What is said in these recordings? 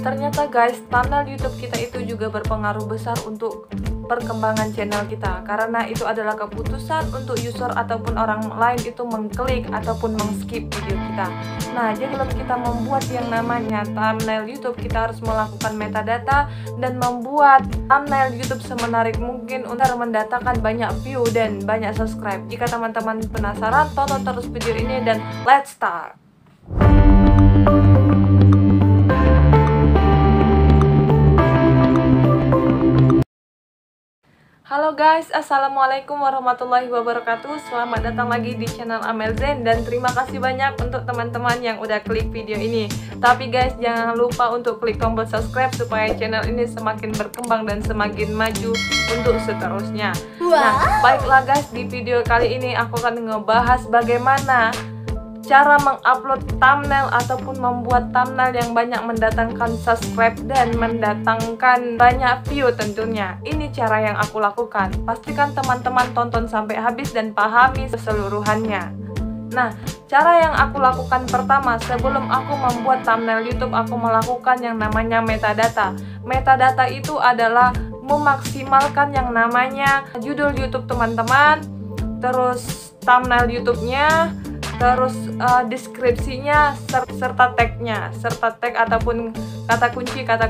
ternyata guys, thumbnail YouTube kita itu juga berpengaruh besar untuk perkembangan channel kita, karena itu adalah keputusan untuk user ataupun orang lain itu mengklik ataupun mengskip video kita. Nah, jadi kalau kita membuat yang namanya thumbnail YouTube, kita harus melakukan metadata dan membuat thumbnail YouTube semenarik mungkin untuk mendatangkan banyak view dan banyak subscribe. Jika teman-teman penasaran, tonton terus video ini dan let's start. Halo guys, assalamualaikum warahmatullahi wabarakatuh. Selamat datang lagi di channel Amel Zen, dan terima kasih banyak untuk teman-teman yang udah klik video ini. Tapi guys, jangan lupa untuk klik tombol subscribe supaya channel ini semakin berkembang dan semakin maju untuk seterusnya. Nah, baiklah guys, di video kali ini aku akan ngebahas bagaimana cara mengupload thumbnail ataupun membuat thumbnail yang banyak mendatangkan subscribe dan mendatangkan banyak view tentunya. Ini cara yang aku lakukan. Pastikan teman-teman tonton sampai habis dan pahami keseluruhannya. Nah, cara yang aku lakukan pertama, sebelum aku membuat thumbnail YouTube, aku melakukan yang namanya metadata. Metadata itu adalah memaksimalkan yang namanya judul YouTube teman-teman, terus thumbnail YouTube-nya, terus deskripsinya serta tagnya, serta tag ataupun kata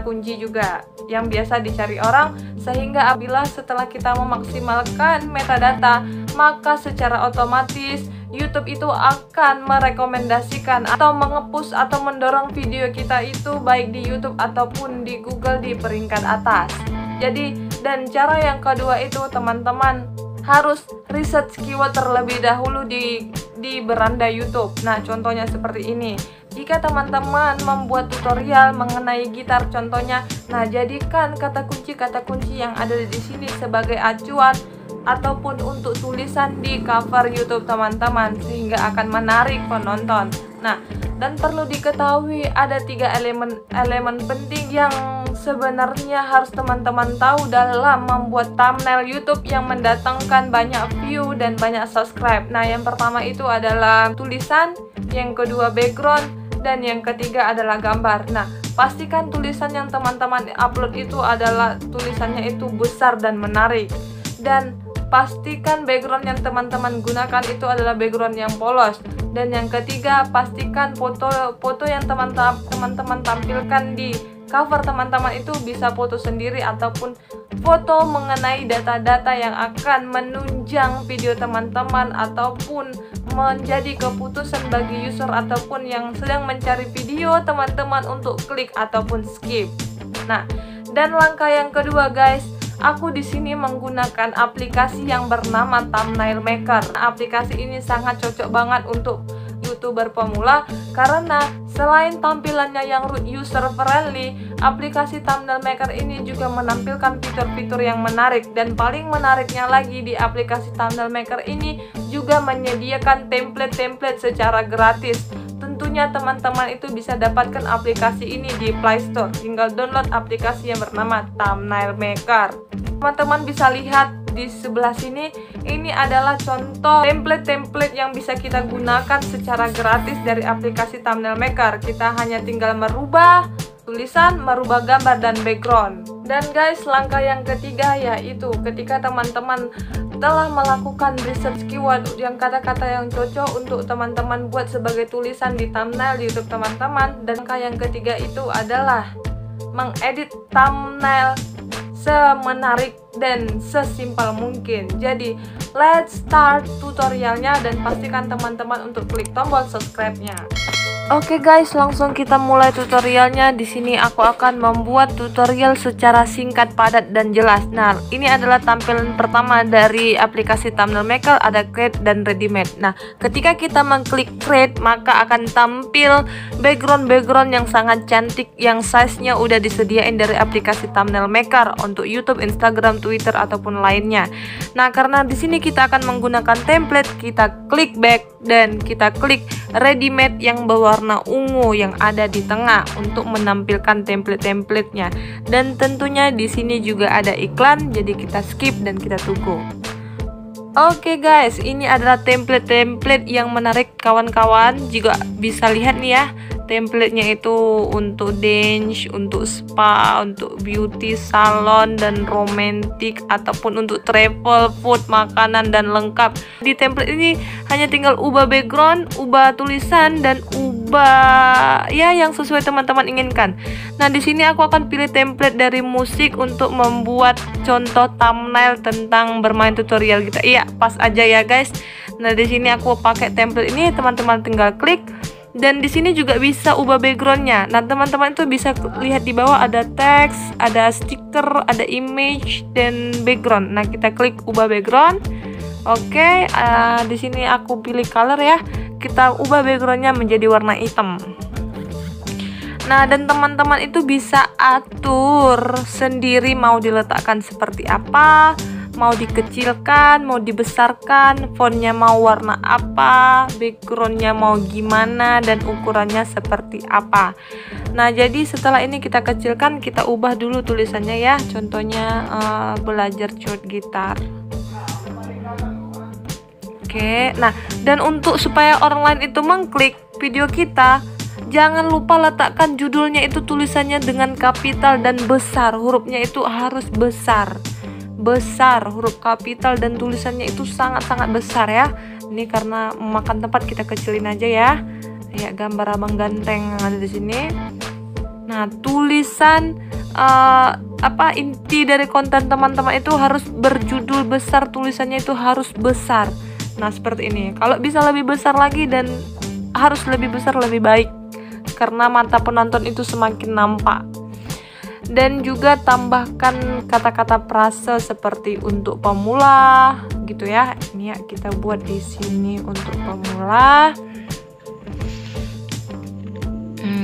kunci juga yang biasa dicari orang, sehingga apabila setelah kita memaksimalkan metadata, maka secara otomatis YouTube itu akan merekomendasikan atau mengepush atau mendorong video kita itu baik di YouTube ataupun di Google di peringkat atas. Jadi, dan cara yang kedua itu teman-teman harus riset keyword terlebih dahulu di beranda YouTube. Nah, contohnya seperti ini. Jika teman-teman membuat tutorial mengenai gitar contohnya, nah jadikan kata kunci yang ada di sini sebagai acuan ataupun untuk tulisan di cover YouTube teman-teman, sehingga akan menarik penonton. Nah, dan perlu diketahui ada 3 elemen penting yang sebenarnya harus teman-teman tahu dalam membuat thumbnail YouTube yang mendatangkan banyak view dan banyak subscribe. Nah, yang pertama itu adalah tulisan, yang kedua background, dan yang ketiga adalah gambar. Nah, pastikan tulisan yang teman-teman upload itu adalah tulisannya itu besar dan menarik, dan pastikan background yang teman-teman gunakan itu adalah background yang polos. Dan yang ketiga, pastikan foto yang teman-teman tampilkan di cover teman-teman itu bisa foto sendiri ataupun foto mengenai data-data yang akan menunjang video teman-teman ataupun menjadi keputusan bagi user ataupun yang sedang mencari video teman-teman untuk klik ataupun skip. Nah, dan langkah yang kedua guys, aku di sini menggunakan aplikasi yang bernama Thumbnail Maker. Aplikasi ini sangat cocok banget untuk YouTuber pemula karena selain tampilannya yang user friendly, aplikasi Thumbnail Maker ini juga menampilkan fitur-fitur yang menarik, dan paling menariknya lagi di aplikasi Thumbnail Maker ini juga menyediakan template-template secara gratis. Tentunya teman-teman itu bisa dapatkan aplikasi ini di Play Store. Tinggal download aplikasi yang bernama Thumbnail Maker. Teman-teman bisa lihat di sebelah sini, ini adalah contoh template-template yang bisa kita gunakan secara gratis dari aplikasi Thumbnail Maker. Kita hanya tinggal merubah tulisan, merubah gambar dan background. Dan guys, langkah yang ketiga yaitu ketika teman-teman telah melakukan research keyword yang kata-kata yang cocok untuk teman-teman buat sebagai tulisan di thumbnail YouTube teman-teman. Dan langkah yang ketiga itu adalah mengedit thumbnail semenarik dan sesimpel mungkin. Jadi, let's start tutorialnya dan pastikan teman-teman untuk klik tombol subscribe-nya. Oke guys, langsung kita mulai tutorialnya. Di sini aku akan membuat tutorial secara singkat, padat, dan jelas. Nah, ini adalah tampilan pertama dari aplikasi Thumbnail Maker, ada Create dan Ready-Made. Nah, ketika kita mengklik Create, maka akan tampil background yang sangat cantik yang size-nya udah disediain dari aplikasi Thumbnail Maker untuk YouTube, Instagram, Twitter, ataupun lainnya. Nah, karena di sini kita akan menggunakan template, kita klik back dan kita klik Ready-Made yang berwarna ungu yang ada di tengah untuk menampilkan template-templatenya. Dan tentunya di sini juga ada iklan, jadi kita skip dan kita tunggu. Oke guys, ini adalah template-template yang menarik kawan-kawan. Juga bisa lihat nih ya, Templatenya itu untuk dance, untuk spa, untuk beauty salon dan romantic, ataupun untuk travel, food, makanan dan lengkap. Di template ini hanya tinggal ubah background, ubah tulisan, dan ubah ya yang sesuai teman-teman inginkan. Nah, di sini aku akan pilih template dari musik untuk membuat contoh thumbnail tentang bermain tutorial kita. Iya, pas aja ya guys. Nah, di sini aku pakai template ini, teman-teman tinggal klik. Dan di sini juga bisa ubah backgroundnya. Nah, teman-teman itu bisa lihat di bawah ada teks, ada stiker, ada image dan background. Nah, kita klik ubah background. Oke, di sini aku pilih color ya. Kita ubah backgroundnya menjadi warna hitam. Nah, dan teman-teman itu bisa atur sendiri mau diletakkan seperti apa, mau dikecilkan, mau dibesarkan, fontnya mau warna apa, backgroundnya mau gimana, dan ukurannya seperti apa. Nah, jadi setelah ini kita kecilkan, kita ubah dulu tulisannya ya. Contohnya belajar chord gitar. Oke, nah, dan untuk supaya orang lain itu mengklik video kita, jangan lupa letakkan judulnya itu tulisannya dengan kapital dan besar. Hurufnya itu harus besar, huruf kapital, dan tulisannya itu sangat-sangat besar ya. Ini karena memakan tempat, kita kecilin aja ya. Ya, gambar abang ganteng yang ada di sini. Nah, tulisan inti dari konten teman-teman itu harus berjudul besar, tulisannya itu harus besar. Nah, seperti ini. Kalau bisa lebih besar lagi, dan harus lebih besar lebih baik, karena mata penonton itu semakin nampak. Dan juga tambahkan kata-kata frase seperti untuk pemula gitu ya. Ini ya, kita buat di sini untuk pemula.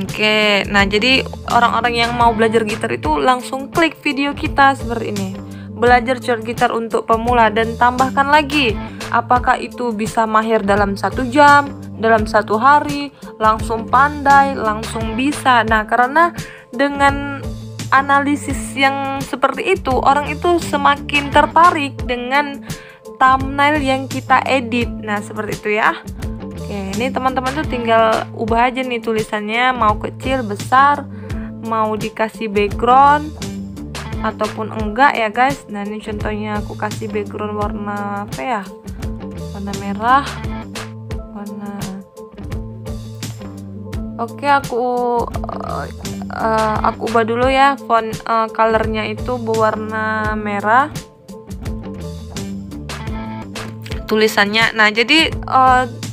Oke, nah jadi orang-orang yang mau belajar gitar itu langsung klik video kita seperti ini. Belajar chord gitar untuk pemula, dan tambahkan lagi apakah itu bisa mahir dalam 1 jam, dalam 1 hari, langsung pandai, langsung bisa. Nah, karena dengan analisis yang seperti itu, orang itu semakin tertarik dengan thumbnail yang kita edit. Nah, seperti itu ya. Oke, ini teman-teman tuh tinggal ubah aja nih tulisannya, mau kecil, besar, mau dikasih background ataupun enggak ya guys. Nah, ini contohnya aku kasih background warna apa ya, warna merah, oke, aku ubah dulu ya font colornya itu berwarna merah tulisannya. Nah, jadi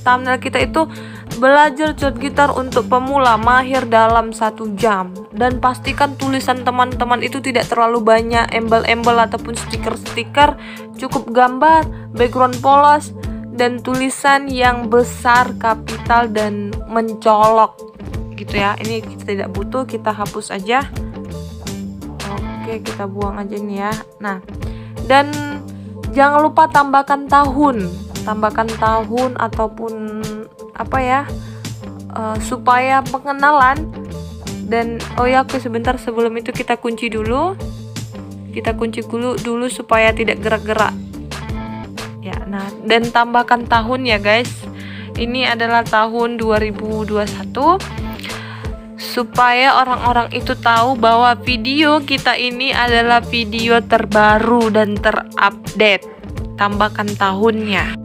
thumbnail kita itu belajar chord gitar untuk pemula, mahir dalam 1 jam. Dan pastikan tulisan teman-teman itu tidak terlalu banyak embel-embel ataupun stiker-stiker, cukup gambar, background polos, dan tulisan yang besar, kapital, dan mencolok gitu ya. Ini kita tidak butuh, kita hapus aja. Oke, kita buang aja nih ya. Nah, dan jangan lupa tambahkan tahun ataupun apa ya, supaya pengenalan. Dan oh ya, oke, sebentar, sebelum itu kita kunci dulu supaya tidak gerak-gerak ya. Nah, dan tambahkan tahun ya guys, ini adalah tahun 2021, supaya orang-orang itu tahu bahwa video kita ini adalah video terbaru dan terupdate. Tambahkan tahunnya,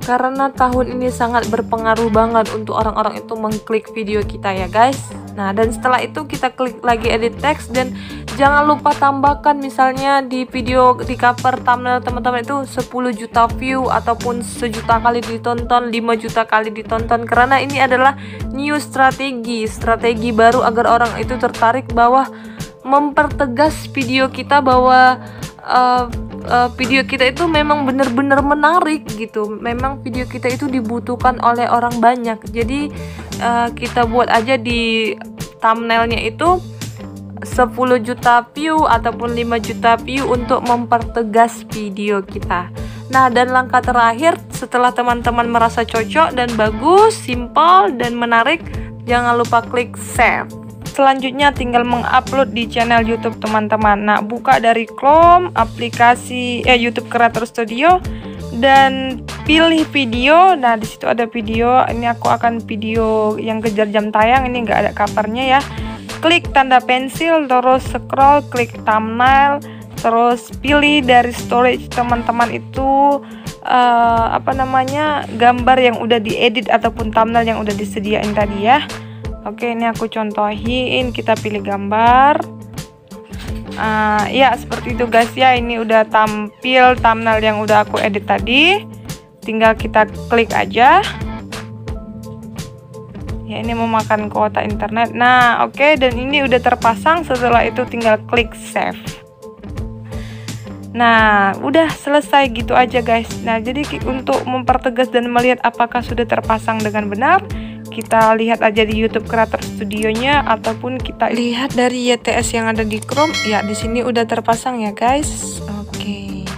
karena tahun ini sangat berpengaruh banget untuk orang-orang itu mengklik video kita ya guys. Nah, dan setelah itu kita klik lagi edit text, dan jangan lupa tambahkan misalnya di video, di cover thumbnail teman-teman itu 10 juta view ataupun 1 juta kali ditonton, 5 juta kali ditonton, karena ini adalah new strategi baru agar orang itu tertarik, bahwa mempertegas video kita bahwa video kita itu memang benar-benar menarik gitu. Memang video kita itu dibutuhkan oleh orang banyak. Jadi kita buat aja di thumbnailnya itu 10 juta view ataupun 5 juta view untuk mempertegas video kita. Nah, dan langkah terakhir setelah teman-teman merasa cocok dan bagus, simple dan menarik, jangan lupa klik save. Selanjutnya tinggal mengupload di channel YouTube teman-teman. Nah, buka dari Chrome aplikasi YouTube Creator Studio, dan pilih video. Nah, di situ ada video. Ini aku akan video yang kejar jam tayang. Ini nggak ada covernya ya. Klik tanda pensil, terus scroll, klik thumbnail, terus pilih dari storage teman-teman itu gambar yang udah diedit ataupun thumbnail yang udah disediain tadi ya. Oke, ini aku contohin. Kita pilih gambar. Ya seperti itu guys ya. Ini udah tampil thumbnail yang udah aku edit tadi. Tinggal kita klik aja. Ya, ini memakan kuota internet. Nah, oke, dan ini udah terpasang. Setelah itu tinggal klik save. Nah, udah selesai gitu aja guys. Nah, jadi untuk mempertegas dan melihat apakah sudah terpasang dengan benar, kita lihat aja di YouTube Creator Studio-nya ataupun kita lihat dari YTS yang ada di Chrome. Ya, di sini udah terpasang ya guys. Oke.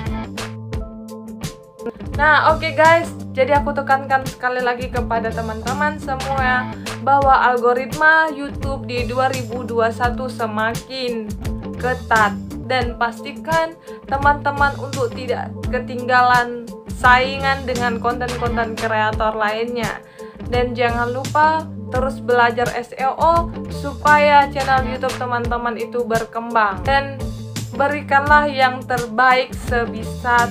Nah, oke guys. Jadi aku tekankan sekali lagi kepada teman-teman semua bahwa algoritma YouTube di 2021 semakin ketat, dan pastikan teman-teman untuk tidak ketinggalan saingan dengan konten-konten kreator lainnya. Dan jangan lupa terus belajar SEO supaya channel YouTube teman-teman itu berkembang, dan berikanlah yang terbaik sebisa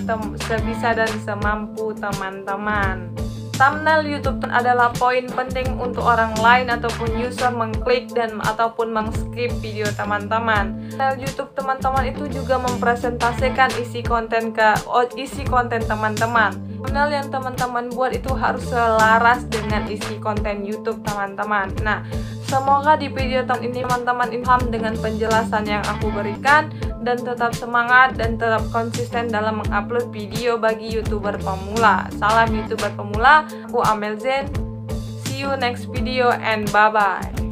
dan semampu teman-teman. Thumbnail YouTube adalah poin penting untuk orang lain ataupun user mengklik dan ataupun mengskip video teman-teman. Channel YouTube teman-teman itu juga mempresentasikan isi konten teman-teman. Thumbnail yang teman-teman buat itu harus selaras dengan isi konten YouTube teman-teman. Nah, semoga di video ini teman-teman ilham dengan penjelasan yang aku berikan, dan tetap semangat dan tetap konsisten dalam mengupload video bagi YouTuber pemula. Salam YouTuber pemula, aku Amel Zen. See you next video and bye-bye.